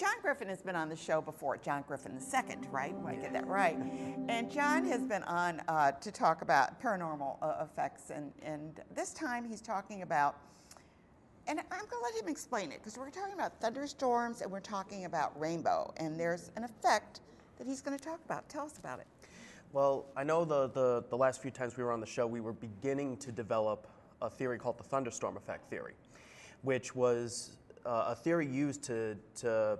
John Griffin has been on the show before, John Griffin II, right? I get that right. And John has been on to talk about paranormal effects, and this time he's talking about, and I'm going to let him explain it, because we're talking about thunderstorms and we're talking about rainbow, and there's an effect that he's going to talk about. Tell us about it. Well, I know the last few times we were on the show, we were beginning to develop a theory called the Thunderstorm Effect Theory, which was a theory used to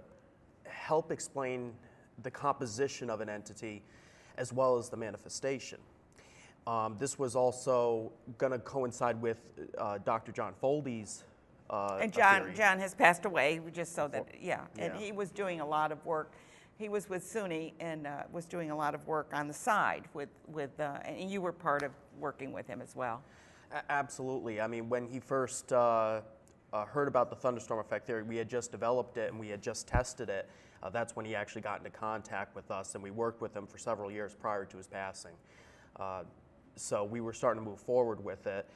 help explain the composition of an entity as well as the manifestation. This was also going to coincide with Dr. John Foldy's and theory. John has passed away, just so that, and he was doing a lot of work. He was with SUNY and was doing a lot of work on the side and you were part of working with him as well. Absolutely. I mean, when he first heard about the thunderstorm effect theory, we had just developed it and we had just tested it. That's when he actually got into contact with us, and we worked with him for several years prior to his passing. So we were starting to move forward with it.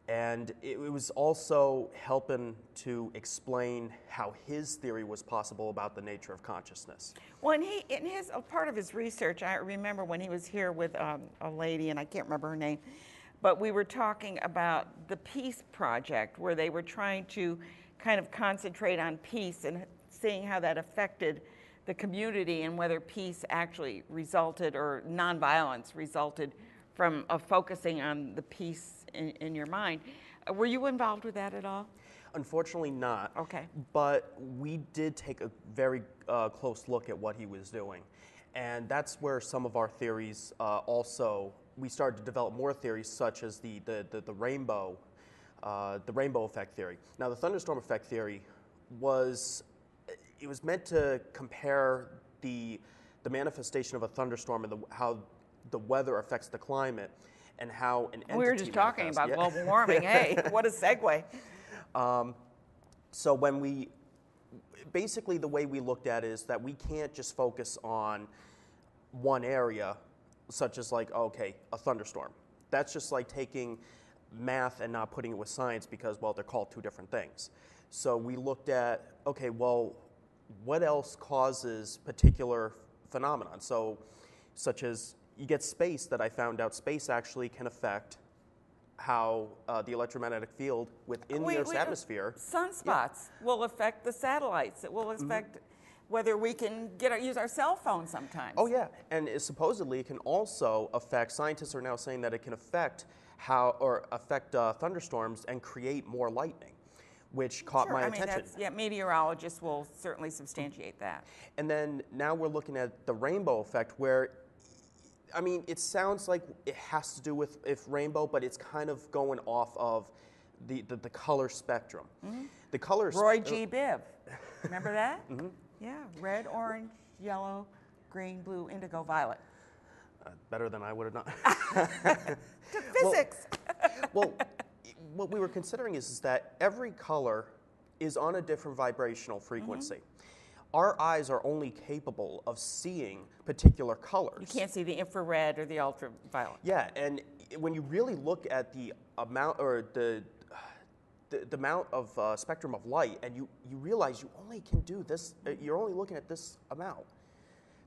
And it was also helping to explain how his theory was possible about the nature of consciousness. Well, in his part of his research, I remember when he was here with a lady, and I can't remember her name, but we were talking about the Peace Project, where they were trying to kind of concentrate on peace and seeing how that affected the community and whether peace actually resulted, or nonviolence resulted from focusing on the peace in your mind. Were you involved with that at all? Unfortunately not. Okay. But we did take a very close look at what he was doing. And that's where some of our theories also, we started to develop more theories, such as the rainbow effect theory. Now, the thunderstorm effect theory was meant to compare the manifestation of a thunderstorm and how the weather affects the climate, and how an entity we were just talking about manifests. global warming. Hey, what a segue. So basically the way we looked at it is that we can't just focus on one area, such as like, okay, a thunderstorm. That's just like taking math and not putting it with science, because, well, they're called two different things. So we looked at, okay, well, what else causes particular phenomenon? So, such as, you get space, that I found out space actually can affect how the electromagnetic field within the Earth's atmosphere. Sunspots will affect the satellites. It will affect whether we can use our cell phone sometimes. Oh yeah, and supposedly it can also affect, scientists are now saying that it can affect thunderstorms and create more lightning, which caught my attention. Meteorologists will certainly substantiate that. And then now we're looking at the rainbow effect, where, I mean, it sounds like it has to do with rainbow, but it's kind of going off of the color spectrum. Mm-hmm. The colors. Roy G. Biv, remember that? Mm-hmm. Yeah, red, orange, yellow, green, blue, indigo, violet. Better than I would have done. Physics. Well, what we were considering is that every color is on a different vibrational frequency. Mm-hmm. Our eyes are only capable of seeing particular colors. You can't see the infrared or the ultraviolet. Yeah, and when you really look at the amount, or the amount of spectrum of light, and you realize you only can do this, you're only looking at this amount.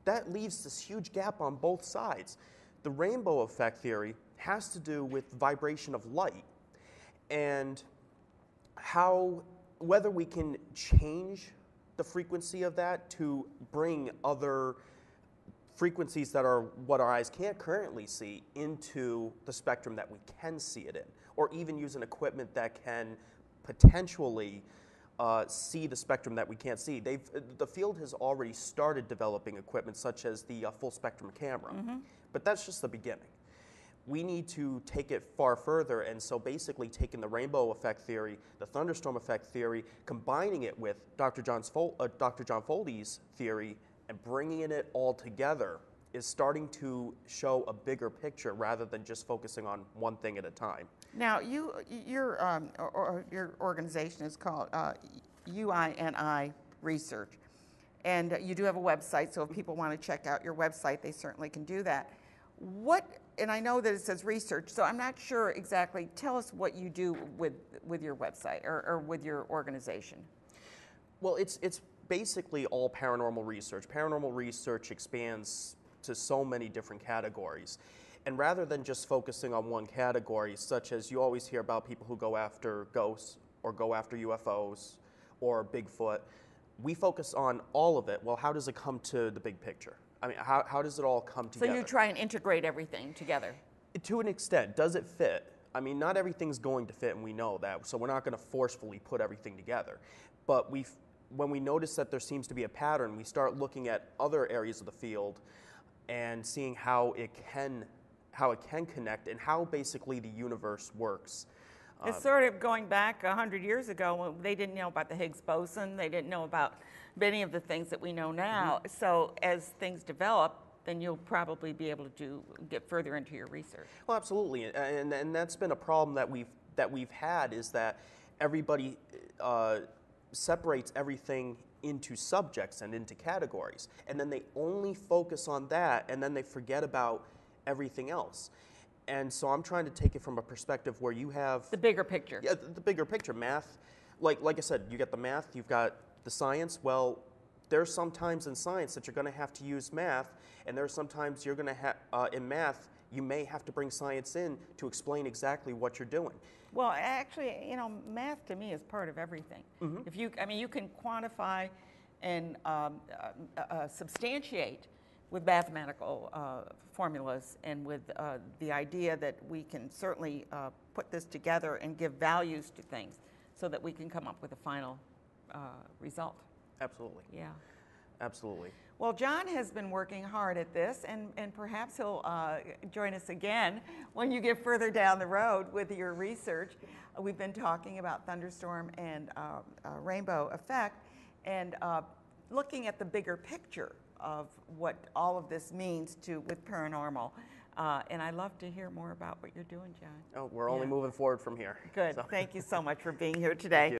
That leaves this huge gap on both sides. The rainbow effect theory has to do with vibration of light, and whether we can change the frequency of that to bring other frequencies that are what our eyes can't currently see into the spectrum that we can see it in, or even use an equipment that can potentially see the spectrum that we can't see. The field has already started developing equipment such as the full spectrum camera, but that's just the beginning. We need to take it far further, and so basically taking the rainbow effect theory, the thunderstorm effect theory, combining it with Dr. John Foldy's theory, and bringing it all together is starting to show a bigger picture rather than just focusing on one thing at a time. Now, your organization is called UINI Research, and you do have a website, so if people want to check out your website, they certainly can do that. And I know that it says research, so I'm not sure exactly. Tell us what you do with your website or with your organization. Well, it's basically all paranormal research. Paranormal research expands to so many different categories. And rather than just focusing on one category, such as you always hear about people who go after ghosts or go after UFOs or Bigfoot, we focus on all of it. Well, how does it come to the big picture? I mean, how does it all come together? So you try and integrate everything together. To an extent. Does it fit? I mean, not everything's going to fit, and we know that, so we're not going to forcefully put everything together. But when we notice that there seems to be a pattern, we start looking at other areas of the field and seeing how it can connect and how basically the universe works. It's sort of going back 100 years ago when they didn't know about the Higgs boson. They didn't know about many of the things that we know now. Mm-hmm. So as things develop, then you'll probably be able to get further into your research. Well, absolutely, and that's been a problem that we've had, is that everybody separates everything into subjects and into categories, and then they only focus on that, and then they forget about everything else. And so I'm trying to take it from a perspective where you have the bigger picture. Yeah, the bigger picture. Math, like I said, you got the math, you've got the science. Well, there's some times in science that you're going to have to use math, and there's sometimes you're going to have in math you may have to bring science in to explain exactly what you're doing. Well, actually, math to me is part of everything. Mm-hmm. You can quantify and substantiate with mathematical formulas and with the idea that we can certainly put this together and give values to things so that we can come up with a final result. Absolutely. Yeah. Absolutely. Well, John has been working hard at this, and perhaps he'll join us again when you get further down the road with your research. We've been talking about thunderstorm and rainbow effect, and looking at the bigger picture of what all of this means with paranormal. And I'd love to hear more about what you're doing, John. Oh, we're only moving forward from here. Good. So. Thank you so much for being here today.